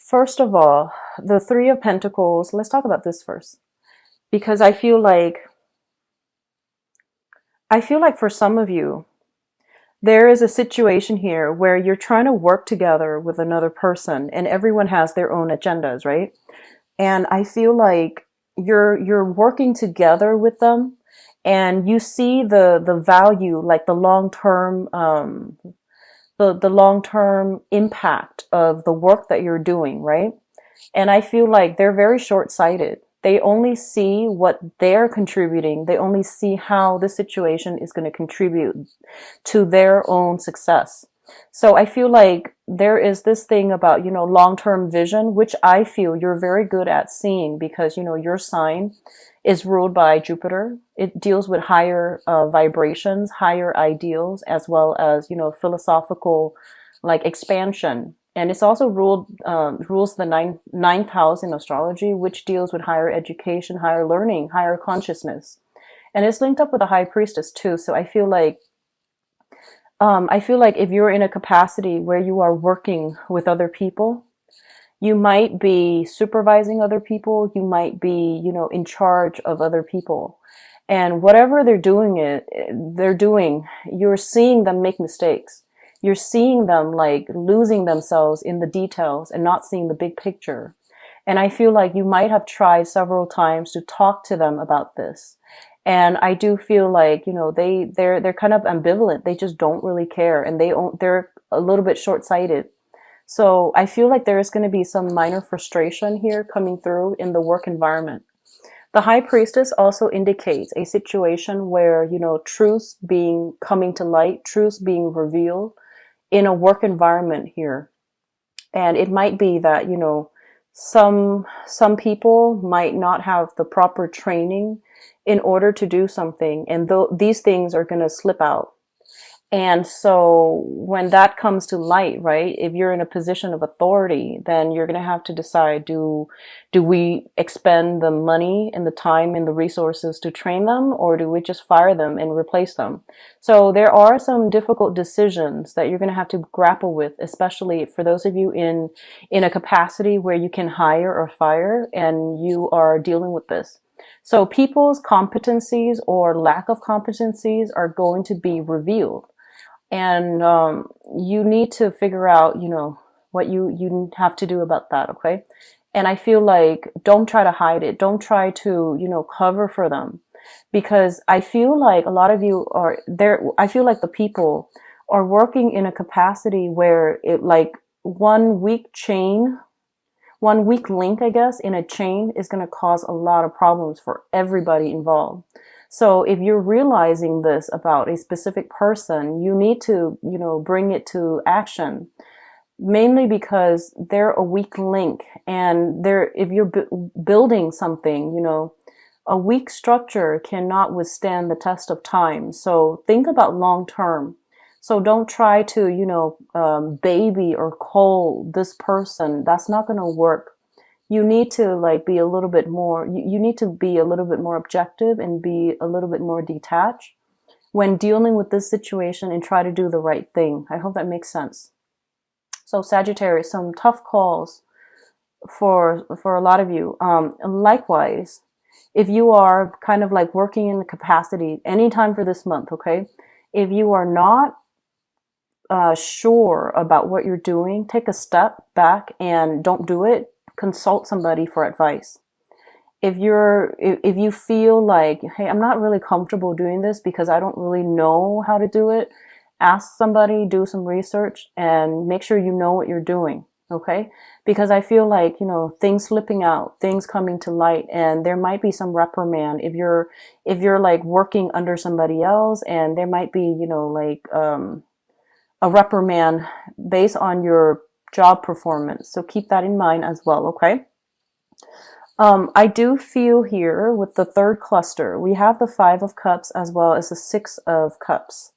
First of all, the Three of Pentacles, let's talk about this first. Because I feel like for some of you, there is a situation here where you're trying to work together with another person and everyone has their own agendas, right? And I feel like you're working together with them and you see the value, like the long-term the long-term impact of the work that you're doing, right? And I feel like they're very short-sighted. They only see what they're contributing. They only see how the situation is going to contribute to their own success. So I feel like there is this thing about, long-term vision, which I feel you're very good at seeing because, your sign is ruled by Jupiter. It deals with higher vibrations, higher ideals, as well as, philosophical like expansion. And it's also rules the ninth house in astrology, which deals with higher education, higher learning, higher consciousness. And it's linked up with the high priestess too. So I feel like if you're in a capacity where you are working with other people, you might be supervising other people, you might be, in charge of other people. And whatever they're doing, you're seeing them make mistakes. You're seeing them like losing themselves in the details and not seeing the big picture. And I feel like you might have tried several times to talk to them about this. And I do feel like, they're kind of ambivalent. They just don't really care and they're a little bit short-sighted. So I feel like there is going to be some minor frustration here coming through in the work environment. The high priestess also indicates a situation where, truths being coming to light, truths being revealed in a work environment here. And it might be that, some people might not have the proper training in order to do something. And these things are going to slip out. And so when that comes to light, right, if you're in a position of authority, then you're going to have to decide, do we expend the money and the time and the resources to train them, or do we just fire them and replace them? So there are some difficult decisions that you're going to have to grapple with, especially for those of you in a capacity where you can hire or fire and you are dealing with this. So people's competencies or lack of competencies are going to be revealed. And you need to figure out, what you have to do about that, okay? And I feel like don't try to hide it. Don't try to, cover for them. Because I feel like a lot of you are there. I feel like the people are working in a capacity where it like one weak link, I guess, in a chain is going to cause a lot of problems for everybody involved. So if you're realizing this about a specific person, you need to, bring it to action, mainly because they're a weak link. And if you're building something, a weak structure cannot withstand the test of time. So think about long term. So don't try to, baby or cull this person. That's not going to work. You need to like be a little bit more, you need to be a little bit more objective and be a little bit more detached when dealing with this situation and try to do the right thing. I hope that makes sense. So Sagittarius, some tough calls for a lot of you. Likewise, if you are kind of like working in the capacity anytime for this month, okay? If you are not sure about what you're doing, take a step back and don't do it. Consult somebody for advice. If you feel like, hey, I'm not really comfortable doing this because I don't really know how to do it, ask somebody, do some research, and make sure you know what you're doing. Okay? Because I feel like, things slipping out, things coming to light, and there might be some reprimand if you're like working under somebody else, and there might be, a reprimand based on your job performance. So keep that in mind as well, okay? I do feel here with the third cluster, we have the Five of Cups as well as the Six of Cups.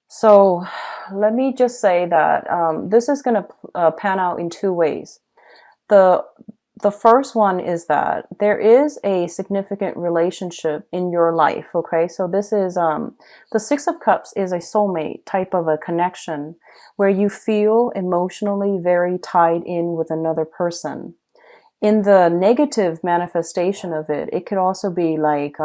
So let me just say that this is going to pan out in two ways. The The first one is that there is a significant relationship in your life. Okay. So this is, the Six of Cups is a soulmate type of a connection where you feel emotionally very tied in with another person. In the negative manifestation of it, it could also be like,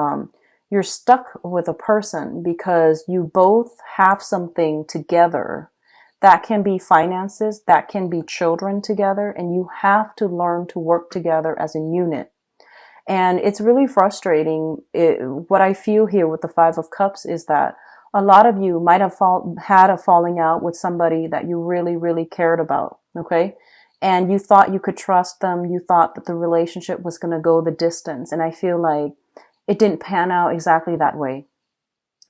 you're stuck with a person because you both have something together. That can be finances, that can be children together, and you have to learn to work together as a unit. And it's really frustrating. What I feel here with the Five of Cups is that a lot of you might have had a falling out with somebody that you really, really cared about. Okay. And you thought you could trust them. You thought that the relationship was going to go the distance. And I feel like it didn't pan out exactly that way.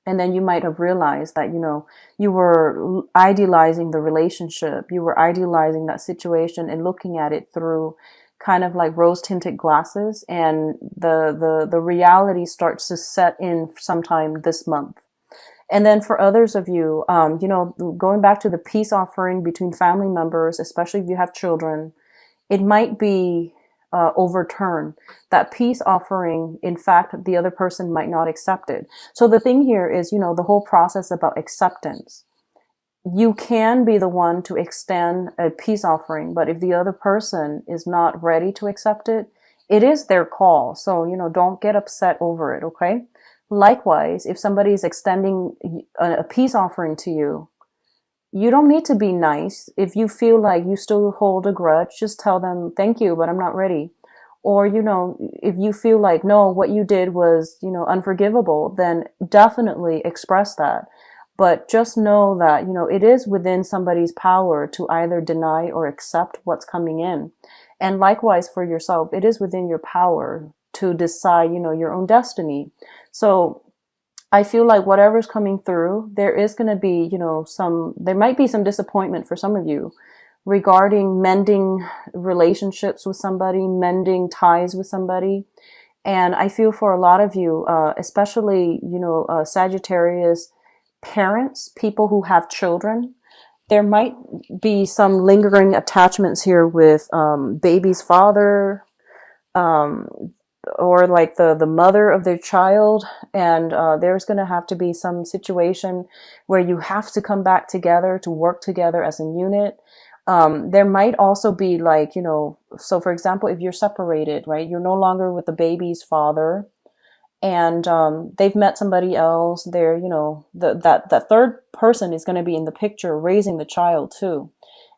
And then you might have realized that, you were idealizing the relationship. You were idealizing that situation and looking at it through kind of like rose tinted glasses. And the reality starts to set in sometime this month. And then for others of you, going back to the peace offering between family members, especially if you have children, it might be overturned. That peace offering, in fact, the other person might not accept it. So the thing here is, the whole process about acceptance. You can be the one to extend a peace offering, but if the other person is not ready to accept it, it is their call. So, don't get upset over it, okay? Likewise, if somebody is extending a peace offering to you, you don't need to be nice. If you feel like you still hold a grudge, just tell them, thank you, but I'm not ready. Or, if you feel like, no, what you did was, unforgivable, then definitely express that. But just know that, it is within somebody's power to either deny or accept what's coming in. And likewise for yourself, it is within your power to decide, your own destiny. So I feel like whatever's coming through, there is going to be, there might be some disappointment for some of you regarding mending relationships with somebody, mending ties with somebody. And I feel for a lot of you, especially, Sagittarius parents, people who have children, there might be some lingering attachments here with baby's father, um, or like the mother of their child. And there's going to have to be some situation where you have to come back together to work together as a unit. There might also be like, so for example, if you're separated, right, you're no longer with the baby's father, and they've met somebody else. They're, that third person is going to be in the picture raising the child too.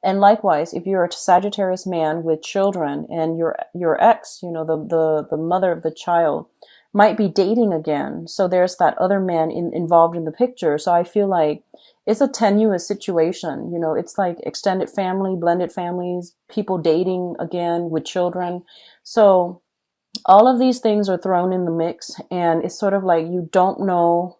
And likewise, if you're a Sagittarius man with children and your ex, the mother of the child might be dating again. So there's that other man involved in the picture. So I feel like it's a tenuous situation. It's like extended family, blended families, people dating again with children. So all of these things are thrown in the mix, and it's sort of like you don't know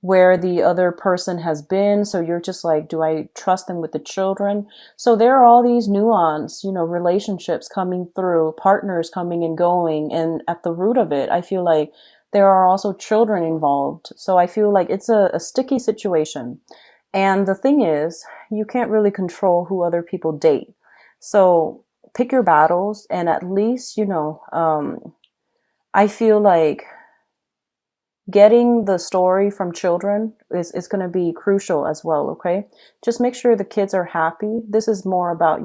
where the other person has been. So you're just like, do I trust them with the children? So there are all these nuance, relationships coming through, partners coming and going. And at the root of it, I feel like there are also children involved. So I feel like it's a sticky situation. And the thing is, you can't really control who other people date. So pick your battles, and at least, I feel like getting the story from children is going to be crucial as well. Okay. Just make sure the kids are happy. This is more about,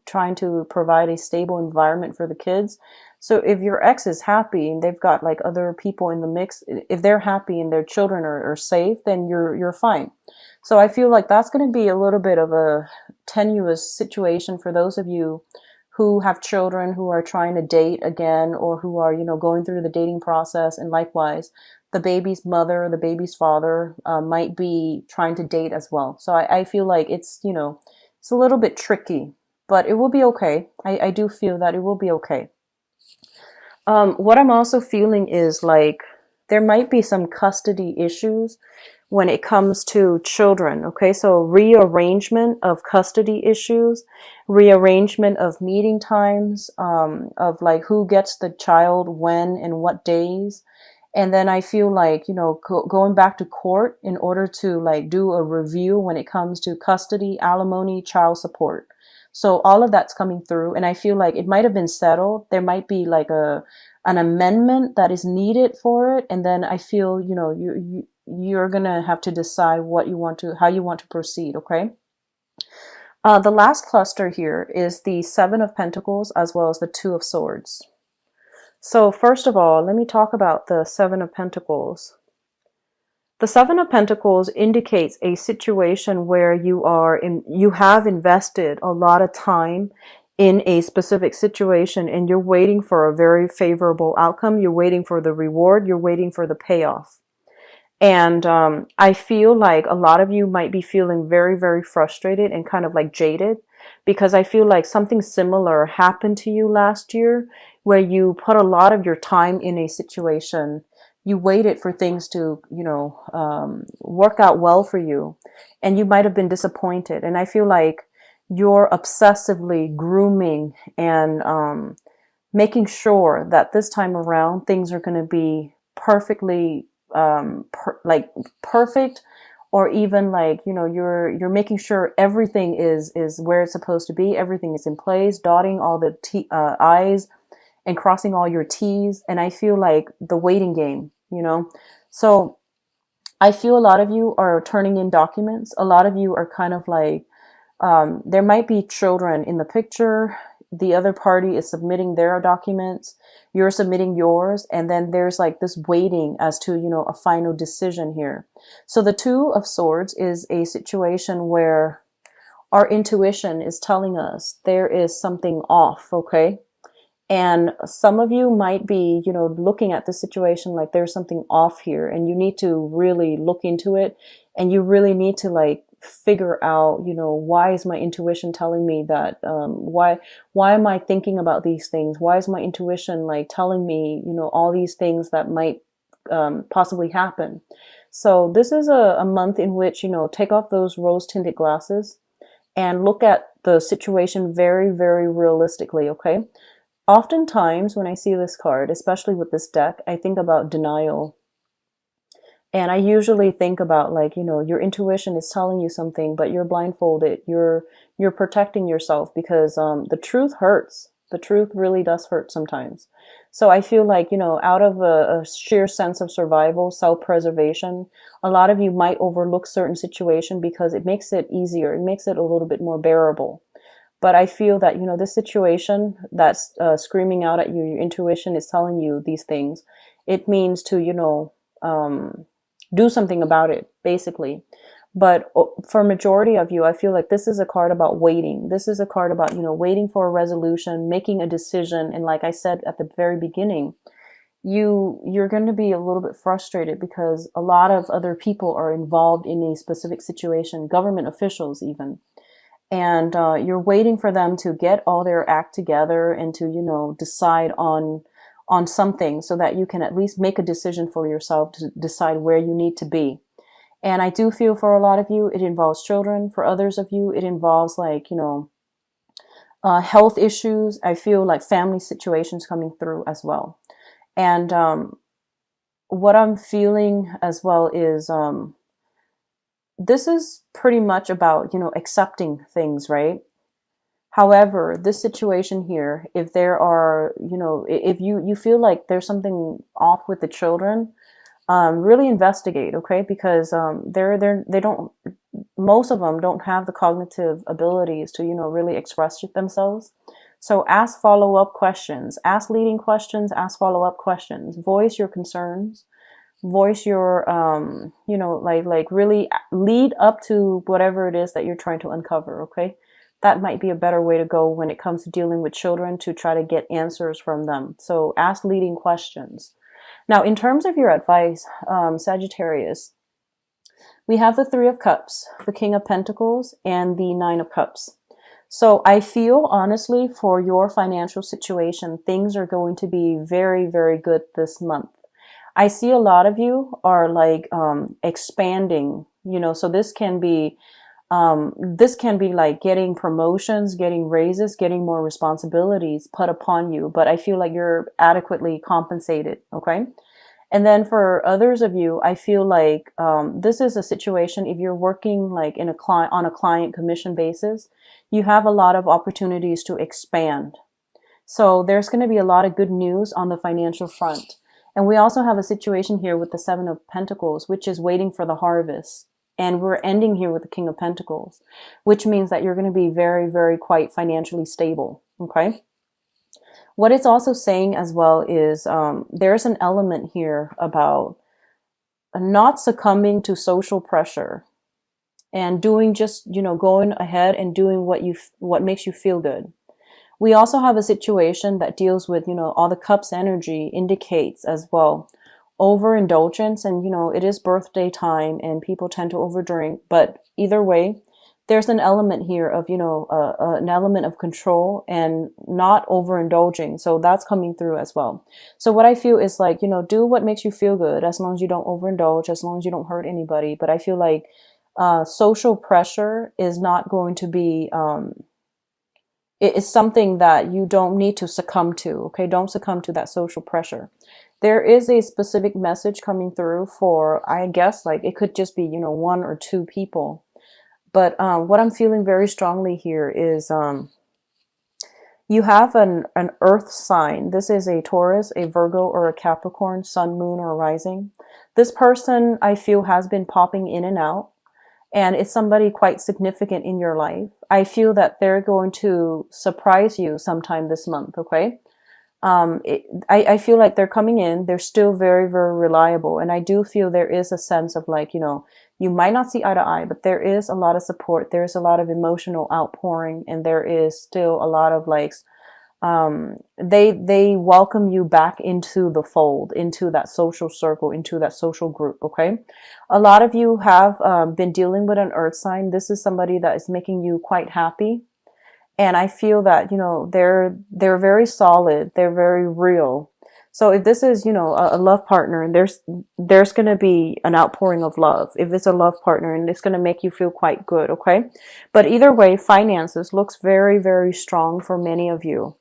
trying to provide a stable environment for the kids. So if your ex is happy and they've got like other people in the mix, if they're happy and their children are safe, then you're fine. So I feel like that's going to be a little bit of a tenuous situation for those of you who have children who are trying to date again, or who are, going through the dating process. And likewise, the baby's mother, the baby's father might be trying to date as well. So I feel like it's, it's a little bit tricky, but it will be okay. I do feel that it will be okay. What I'm also feeling is like there might be some custody issues when it comes to children. Okay, so rearrangement of custody issues, rearrangement of meeting times, of like who gets the child when and what days. And then I feel like, going back to court in order to like do a review when it comes to custody, alimony, child support. So all of that's coming through, and I feel like it might have been settled. There might be like an amendment that is needed for it, and then I feel, you're gonna have to decide how you want to proceed. Okay. The last cluster here is the Seven of Pentacles as well as the Two of Swords. So first of all, let me talk about the Seven of Pentacles. The Seven of Pentacles indicates a situation where you have invested a lot of time in a specific situation and you're waiting for a very favorable outcome. You're waiting for the reward. You're waiting for the payoff. And I feel like a lot of you might be feeling very, very frustrated and kind of like jaded, because I feel like something similar happened to you last year where you put a lot of your time in a situation. You waited for things to, work out well for you, and you might have been disappointed. And I feel like you're obsessively grooming and making sure that this time around things are going to be perfectly perfect, or even like, you're making sure everything is where it's supposed to be. Everything is in place, dotting all the I's and crossing all your T's. And I feel like the waiting game, so I feel a lot of you are turning in documents. A lot of you are kind of like, there might be children in the picture. The other party is submitting their documents. You're submitting yours. And then there's like this waiting as to, a final decision here. So the Two of Swords is a situation where our intuition is telling us there is something off. Okay. And some of you might be, looking at the situation like there's something off here, and you need to really look into it, and you really need to like figure out, why is my intuition telling me that? Why am I thinking about these things? Why is my intuition like telling me, all these things that might possibly happen? So this is a month in which, take off those rose-tinted glasses and look at the situation very, very realistically. Okay. Oftentimes when I see this card, especially with this deck, I think about denial. And I usually think about like, your intuition is telling you something, but you're blindfolded. You're protecting yourself because the truth hurts. The truth really does hurt sometimes. So I feel like, out of a sheer sense of survival, self-preservation, a lot of you might overlook certain situation because it makes it easier. It makes it a little bit more bearable. But I feel that, this situation that's screaming out at you, your intuition is telling you these things. It means to, do something about it, basically. But for majority of you, I feel like this is a card about waiting. This is a card about, waiting for a resolution, making a decision. And like I said at the very beginning, you're going to be a little bit frustrated because a lot of other people are involved in a specific situation, government officials even. And you're waiting for them to get all their act together and to, decide on something so that you can at least make a decision for yourself to decide where you need to be. And I do feel for a lot of you, it involves children. For others of you, it involves like, health issues. I feel like family situations coming through as well. And what I'm feeling as well is this is pretty much about, accepting things, right? However, this situation here, if there are, if you feel like there's something off with the children, really investigate, okay? Because they don't, most of them don't have the cognitive abilities to, really express themselves. So ask follow-up questions, ask leading questions, ask follow-up questions, voice your concerns, voice your, like really lead up to whatever it is that you're trying to uncover, okay? That might be a better way to go when it comes to dealing with children, to try to get answers from them. So ask leading questions. Now, in terms of your advice, Sagittarius, we have the Three of Cups, the King of Pentacles, and the Nine of Cups. So I feel honestly for your financial situation, things are going to be very, very good this month. I see a lot of you are like expanding, so this can be like getting promotions, getting raises, getting more responsibilities put upon you. But I feel like you're adequately compensated. Okay. And then for others of you, I feel like this is a situation, if you're working like on a client commission basis, you have a lot of opportunities to expand. So there's going to be a lot of good news on the financial front. And we also have a situation here with the Seven of Pentacles, which is waiting for the harvest. And we're ending here with the King of Pentacles, which means that you're going to be very, very quite financially stable. Okay. What it's also saying as well is there's an element here about not succumbing to social pressure and doing just, going ahead and doing what makes you feel good. We also have a situation that deals with, all the cups energy indicates as well overindulgence, and it is birthday time and people tend to overdrink, but either way, there's an element here of, an element of control and not overindulging. So that's coming through as well. So what I feel is like, do what makes you feel good as long as you don't overindulge, as long as you don't hurt anybody. But I feel like social pressure is not going to be, it is something that you don't need to succumb to. Okay. Don't succumb to that social pressure. There is a specific message coming through for, I guess, like it could just be, one or two people. But what I'm feeling very strongly here is you have an earth sign. This is a Taurus, a Virgo, or a Capricorn, sun, moon, or rising. This person, I feel, has been popping in and out. And it's somebody quite significant in your life. I feel that they're going to surprise you sometime this month, okay? I feel like they're coming in. They're still very, very reliable. And I do feel there is a sense of like, you might not see eye to eye, but there is a lot of support. There's a lot of emotional outpouring. And there is still a lot of like, they welcome you back into the fold, into that social circle, into that social group. Okay. A lot of you have, been dealing with an earth sign. This is somebody that is making you quite happy. And I feel that, they're very solid. They're very real. So if this is, a love partner, and there's going to be an outpouring of love. If it's a love partner, and it's going to make you feel quite good. Okay. But either way, finances looks very, very strong for many of you.